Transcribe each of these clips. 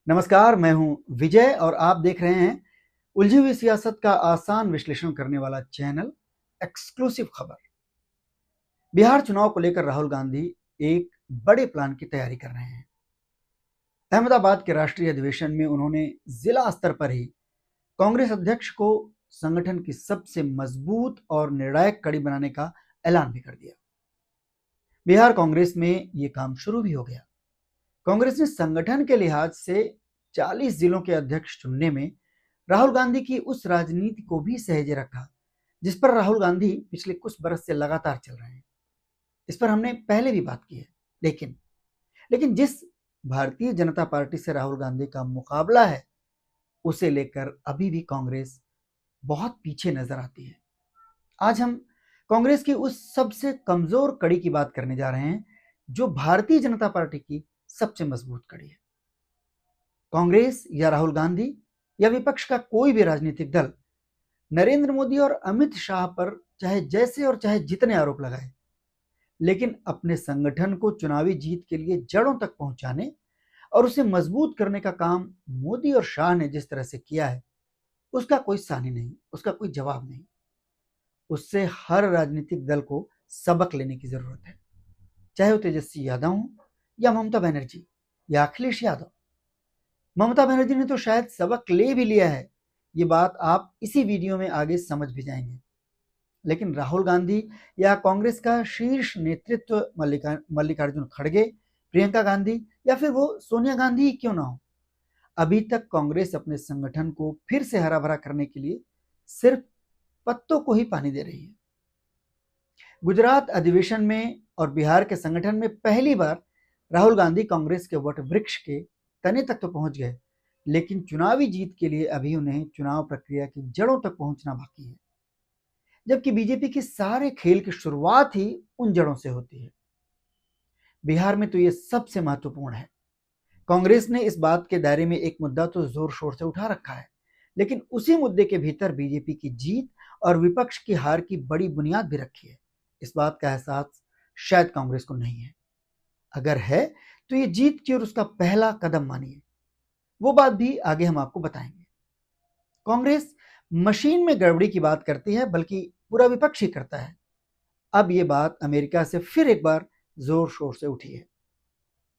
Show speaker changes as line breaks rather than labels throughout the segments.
नमस्कार, मैं हूं विजय और आप देख रहे हैं उलझी हुई सियासत का आसान विश्लेषण करने वाला चैनल एक्सक्लूसिव खबर। बिहार चुनाव को लेकर राहुल गांधी एक बड़े प्लान की तैयारी कर रहे हैं। अहमदाबाद के राष्ट्रीय अधिवेशन में उन्होंने जिला स्तर पर ही कांग्रेस अध्यक्ष को संगठन की सबसे मजबूत और निर्णायक कड़ी बनाने का ऐलान भी कर दिया। बिहार कांग्रेस में ये काम शुरू भी हो गया। कांग्रेस ने संगठन के लिहाज से 40 जिलों के अध्यक्ष चुनने में राहुल गांधी की उस राजनीति को भी सहेजे रखा जिस पर राहुल गांधी पिछले कुछ बरस से लगातार चल रहे हैं। इस पर हमने पहले भी बात की है, लेकिन जिस भारतीय जनता पार्टी से राहुल गांधी का मुकाबला है उसे लेकर अभी भी कांग्रेस बहुत पीछे नजर आती है। आज हम कांग्रेस की उस सबसे कमजोर कड़ी की बात करने जा रहे हैं जो भारतीय जनता पार्टी की सबसे मजबूत कड़ी है। कांग्रेस या राहुल गांधी या विपक्ष का कोई भी राजनीतिक दल नरेंद्र मोदी और अमित शाह पर चाहे जैसे और चाहे जितने आरोप लगाए, लेकिन अपने संगठन को चुनावी जीत के लिए जड़ों तक पहुंचाने और उसे मजबूत करने का काम मोदी और शाह ने जिस तरह से किया है उसका कोई सानी नहीं, उसका कोई जवाब नहीं। उससे हर राजनीतिक दल को सबक लेने की जरूरत है, चाहे वो तेजस्वी यादव हो या ममता बनर्जी या अखिलेश यादव। ममता बनर्जी ने तो शायद सबक ले भी लिया है, ये बात आप इसी वीडियो में आगे समझ भी जाएंगे। लेकिन राहुल गांधी या कांग्रेस का शीर्ष नेतृत्व मल्लिकार्जुन खड़गे, प्रियंका गांधी या फिर वो सोनिया गांधी ही क्यों ना हो, अभी तक कांग्रेस अपने संगठन को फिर से हरा भरा करने के लिए सिर्फ पत्तों को ही पानी दे रही है। गुजरात अधिवेशन में और बिहार के संगठन में पहली बार राहुल गांधी कांग्रेस के वट वृक्ष के तने तक तो पहुंच गए, लेकिन चुनावी जीत के लिए अभी उन्हें चुनाव प्रक्रिया की जड़ों तक पहुंचना बाकी है, जबकि बीजेपी की सारे खेल की शुरुआत ही उन जड़ों से होती है। बिहार में तो ये सबसे महत्वपूर्ण है। कांग्रेस ने इस बात के दायरे में एक मुद्दा तो जोर शोर से उठा रखा है, लेकिन उसी मुद्दे के भीतर बीजेपी की जीत और विपक्ष की हार की बड़ी बुनियाद भी रखी है। इस बात का एहसास शायद कांग्रेस को नहीं है। अगर है तो ये जीत की और उसका पहला कदम मानिए। वो बात भी आगे हम आपको बताएंगे। कांग्रेस मशीन में गड़बड़ी की बात करती है, बल्कि पूरा विपक्ष ही करता है। अब ये बात अमेरिका से फिर एक बार जोर शोर से उठी है।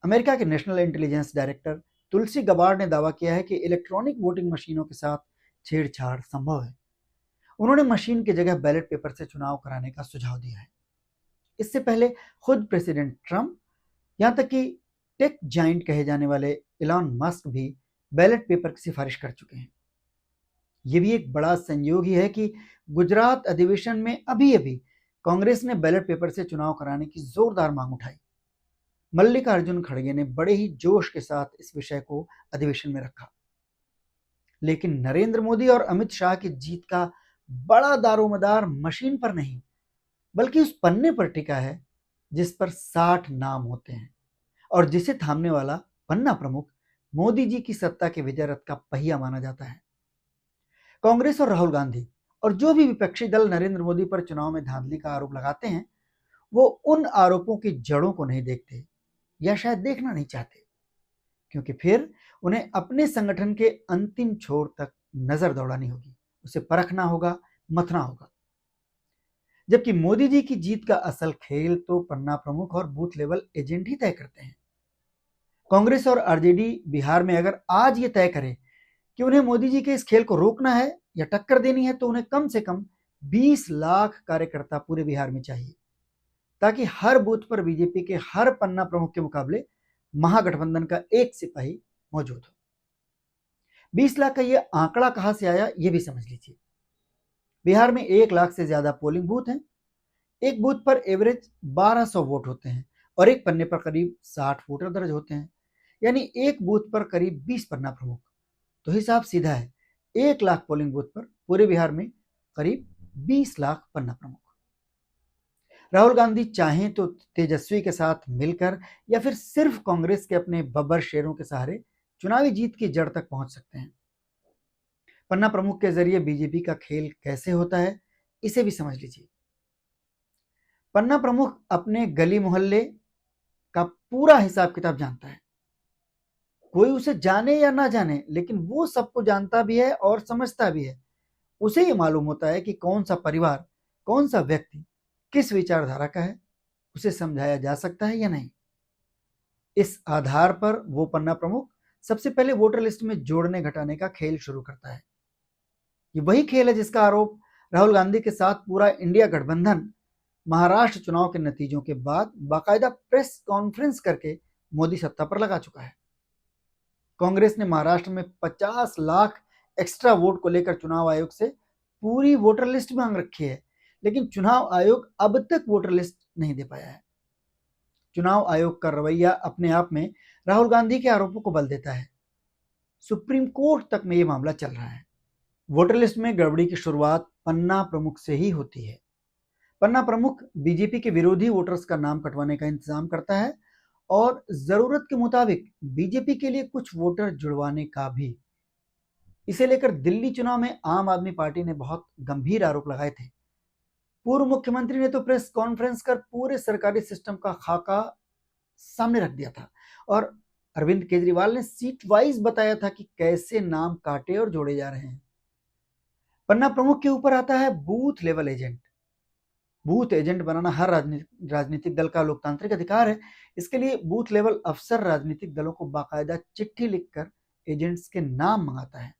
अमेरिका के नेशनल इंटेलिजेंस डायरेक्टर तुलसी गबार्ड ने दावा किया है कि इलेक्ट्रॉनिक वोटिंग मशीनों के साथ छेड़छाड़ संभव है। उन्होंने मशीन की जगह बैलेट पेपर से चुनाव कराने का सुझाव दिया है। इससे पहले खुद प्रेसिडेंट ट्रंप, यहां तक कि टेक जाइंट कहे जाने वाले इलॉन मस्क भी बैलेट पेपर की सिफारिश कर चुके हैं। यह भी एक बड़ा संयोग ही है कि गुजरात अधिवेशन में अभी अभी कांग्रेस ने बैलेट पेपर से चुनाव कराने की जोरदार मांग उठाई। मल्लिकार्जुन खड़गे ने बड़े ही जोश के साथ इस विषय को अधिवेशन में रखा, लेकिन नरेंद्र मोदी और अमित शाह की जीत का बड़ा दारोमदार मशीन पर नहीं, बल्कि उस पन्ने पर टिका है जिस पर 60 नाम होते हैं और जिसे थामने वाला पन्ना प्रमुख मोदी जी की सत्ता के विजय रथ का पहिया माना जाता है। कांग्रेस और राहुल गांधी और जो भी विपक्षी दल नरेंद्र मोदी पर चुनाव में धांधली का आरोप लगाते हैं, वो उन आरोपों की जड़ों को नहीं देखते या शायद देखना नहीं चाहते, क्योंकि फिर उन्हें अपने संगठन के अंतिम छोर तक नजर दौड़ानी होगी, उसे परखना होगा, मथना होगा। जबकि मोदी जी की जीत का असल खेल तो पन्ना प्रमुख और बूथ लेवल एजेंट ही तय करते हैं। कांग्रेस और आरजेडी बिहार में अगर आज ये तय करे कि उन्हें मोदी जी के इस खेल को रोकना है या टक्कर देनी है, तो उन्हें कम से कम 20 लाख कार्यकर्ता पूरे बिहार में चाहिए, ताकि हर बूथ पर बीजेपी के हर पन्ना प्रमुख के मुकाबले महागठबंधन का एक सिपाही मौजूद हो। 20 लाख का यह आंकड़ा कहां से आया, यह भी समझ लीजिए। बिहार में 1 लाख से ज्यादा पोलिंग बूथ हैं। एक बूथ पर एवरेज 1200 वोट होते हैं और एक पन्ने पर करीब 60 वोटर दर्ज होते हैं, यानी एक बूथ पर करीब 20 पन्ना प्रमुख। तो हिसाब सीधा है, 1 लाख पोलिंग बूथ पर पूरे बिहार में करीब 20 लाख पन्ना प्रमुख। राहुल गांधी चाहें तो तेजस्वी के साथ मिलकर या फिर सिर्फ कांग्रेस के अपने बब्बर शेरों के सहारे चुनावी जीत की जड़ तक पहुंच सकते हैं। पन्ना प्रमुख के जरिए बीजेपी का खेल कैसे होता है, इसे भी समझ लीजिए। पन्ना प्रमुख अपने गली मोहल्ले का पूरा हिसाब किताब जानता है। कोई उसे जाने या ना जाने, लेकिन वो सबको जानता भी है और समझता भी है। उसे ये मालूम होता है कि कौन सा परिवार, कौन सा व्यक्ति किस विचारधारा का है, उसे समझाया जा सकता है या नहीं। इस आधार पर वो पन्ना प्रमुख सबसे पहले वोटर लिस्ट में जोड़ने घटाने का खेल शुरू करता है। ये वही खेल है जिसका आरोप राहुल गांधी के साथ पूरा इंडिया गठबंधन महाराष्ट्र चुनाव के नतीजों के बाद बाकायदा प्रेस कॉन्फ्रेंस करके मोदी सत्ता पर लगा चुका है। कांग्रेस ने महाराष्ट्र में 50 लाख एक्स्ट्रा वोट को लेकर चुनाव आयोग से पूरी वोटर लिस्ट मांग रखी है, लेकिन चुनाव आयोग अब तक वोटर लिस्ट नहीं दे पाया है। चुनाव आयोग का रवैया अपने आप में राहुल गांधी के आरोपों को बल देता है। सुप्रीम कोर्ट तक में यह मामला चल रहा है। वोटर लिस्ट में गड़बड़ी की शुरुआत पन्ना प्रमुख से ही होती है। पन्ना प्रमुख बीजेपी के विरोधी वोटर्स का नाम कटवाने का इंतजाम करता है और जरूरत के मुताबिक बीजेपी के लिए कुछ वोटर जुड़वाने का भी। इसे लेकर दिल्ली चुनाव में आम आदमी पार्टी ने बहुत गंभीर आरोप लगाए थे। पूर्व मुख्यमंत्री ने तो प्रेस कॉन्फ्रेंस कर पूरे सरकारी सिस्टम का खाका सामने रख दिया था और अरविंद केजरीवाल ने सीट वाइज बताया था कि कैसे नाम काटे और जोड़े जा रहे हैं। पन्ना प्रमुख के ऊपर आता है booth level agent. Booth agent बनाना हर राजनीतिक दल का लोकतांत्रिक अधिकार है। इसके लिए बूथ लेवल अफसर राजनीतिक दलों को बाकायदा चिट्ठी लिखकर एजेंट्स के नाम मंगाता है,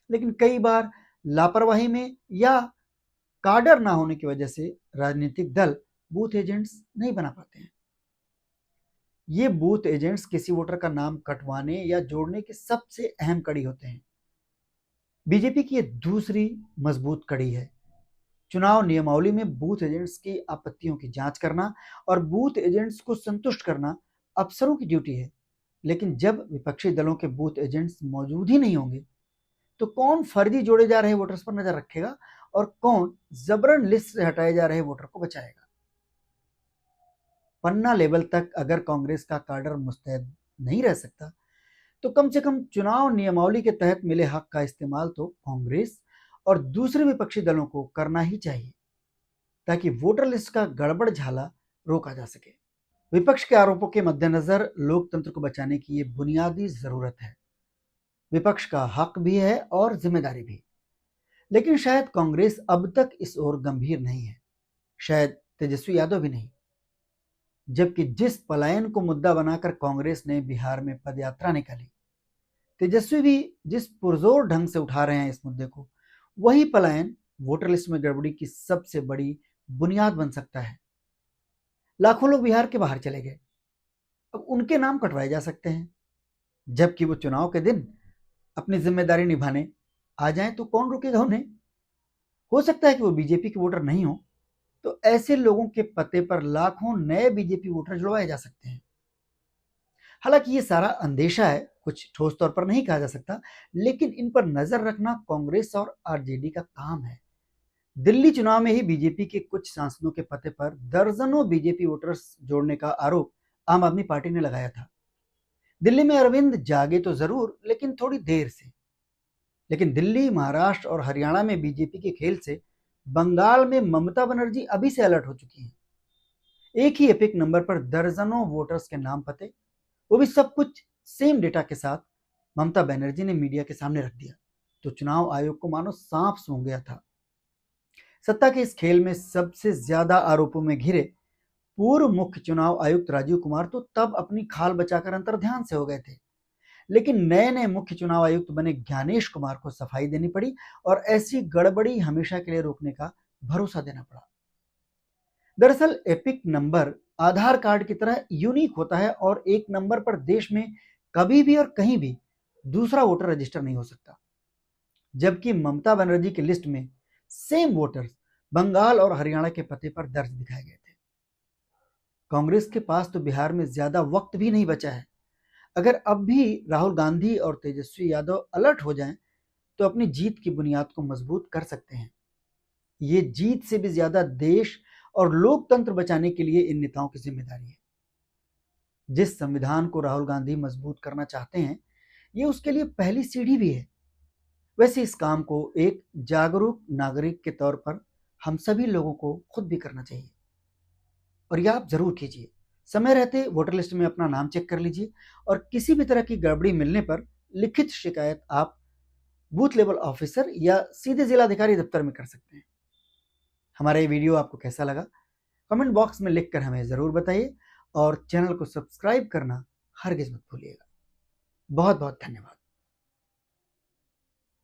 लेकिन कई बार लापरवाही में या काडर ना होने की वजह से राजनीतिक दल बूथ एजेंट्स नहीं बना पाते हैं। ये बूथ एजेंट्स किसी वोटर का नाम कटवाने या जोड़ने की सबसे अहम कड़ी होते हैं। बीजेपी की ये दूसरी मजबूत कड़ी है। चुनाव नियमावली में बूथ एजेंट्स की आपत्तियों की जांच करना और बूथ एजेंट्स को संतुष्ट करना अफसरों की ड्यूटी है, लेकिन जब विपक्षी दलों के बूथ एजेंट्स मौजूद ही नहीं होंगे तो कौन फर्जी जोड़े जा रहे वोटर्स पर नजर रखेगा और कौन जबरन लिस्ट से हटाए जा रहे वोटर को बचाएगा। पन्ना लेवल तक अगर कांग्रेस का काडर मुस्तैद नहीं रह सकता तो कम से कम चुनाव नियमावली के तहत मिले हक का इस्तेमाल तो कांग्रेस और दूसरे विपक्षी दलों को करना ही चाहिए, ताकि वोटर लिस्ट का गड़बड़ झाला रोका जा सके। विपक्ष के आरोपों के मद्देनजर लोकतंत्र को बचाने की ये बुनियादी जरूरत है। विपक्ष का हक भी है और जिम्मेदारी भी, लेकिन शायद कांग्रेस अब तक इस ओर गंभीर नहीं है, शायद तेजस्वी यादव भी नहीं। जबकि जिस पलायन को मुद्दा बनाकर कांग्रेस ने बिहार में पदयात्रा निकाली, तेजस्वी भी जिस पुरजोर ढंग से उठा रहे हैं इस मुद्दे को, वही पलायन वोटर लिस्ट में गड़बड़ी की सबसे बड़ी बुनियाद बन सकता है। लाखों लोग बिहार के बाहर चले गए, अब उनके नाम कटवाए जा सकते हैं, जबकि वो चुनाव के दिन अपनी जिम्मेदारी निभाने आ जाएं तो कौन रोकेगा उन्हें। हो सकता है कि वो बीजेपी के वोटर नहीं हो, तो ऐसे लोगों के पते पर लाखों नए बीजेपी वोटर जुड़वाए जा सकते हैं। हालांकि ये सारा अंदेशा है, कुछ ठोस तौर पर नहीं कहा जा सकता, लेकिन इन पर नजर रखना कांग्रेस और आरजेडी का काम है। दिल्ली चुनाव में ही बीजेपी के कुछ सांसदों के पते पर दर्जनों बीजेपी वोटर्स जोड़ने का आरोप आम आदमी पार्टी ने लगाया था। दिल्ली में अरविंद जागे तो जरूर, लेकिन थोड़ी देर से। लेकिन दिल्ली, महाराष्ट्र और हरियाणा में बीजेपी के खेल से बंगाल में ममता बनर्जी अभी से अलर्ट हो चुकी हैं। एक ही एपिक नंबर पर दर्जनों वोटर्स के नाम पते, वो भी सब कुछ सेम डेटा के साथ ममता बनर्जी ने मीडिया के सामने रख दिया, तो चुनाव आयोग को मानो सांप सूंघ गया था। सत्ता के इस खेल में सबसे ज्यादा आरोपों में घिरे पूर्व मुख्य चुनाव आयुक्त राजीव कुमार तो तब अपनी खाल बचाकर अंतर्ध्यान से हो गए थे, लेकिन नए नए मुख्य चुनाव आयुक्त बने ज्ञानेश कुमार को सफाई देनी पड़ी और ऐसी गड़बड़ी हमेशा के लिए रोकने का भरोसा देना पड़ा। दरअसल एपिक नंबर आधार कार्ड की तरह यूनिक होता है और एक नंबर पर देश में कभी भी और कहीं भी दूसरा वोटर रजिस्टर नहीं हो सकता। जबकि ममता बनर्जी की लिस्ट में सेम वोटर्स बंगाल और हरियाणा के पते पर दर्ज दिखाए गए थे। कांग्रेस के पास तो बिहार में ज्यादा वक्त भी नहीं बचा है। अगर अब भी राहुल गांधी और तेजस्वी यादव अलर्ट हो जाएं, तो अपनी जीत की बुनियाद को मजबूत कर सकते हैं। ये जीत से भी ज्यादा देश और लोकतंत्र बचाने के लिए इन नेताओं की जिम्मेदारी है। जिस संविधान को राहुल गांधी मजबूत करना चाहते हैं, ये उसके लिए पहली सीढ़ी भी है। वैसे इस काम को एक जागरूक नागरिक के तौर पर हम सभी लोगों को खुद भी करना चाहिए, और यह आप जरूर कीजिए। समय रहते वोटर लिस्ट में अपना नाम चेक कर लीजिए और किसी भी तरह की गड़बड़ी मिलने पर लिखित शिकायत आप बूथ लेवल ऑफिसर या सीधे जिलाधिकारी दफ्तर में कर सकते हैं। हमारा ये वीडियो आपको कैसा लगा कमेंट बॉक्स में लिखकर हमें ज़रूर बताइए और चैनल को सब्सक्राइब करना हरगिज़ मत भूलिएगा। बहुत बहुत धन्यवाद।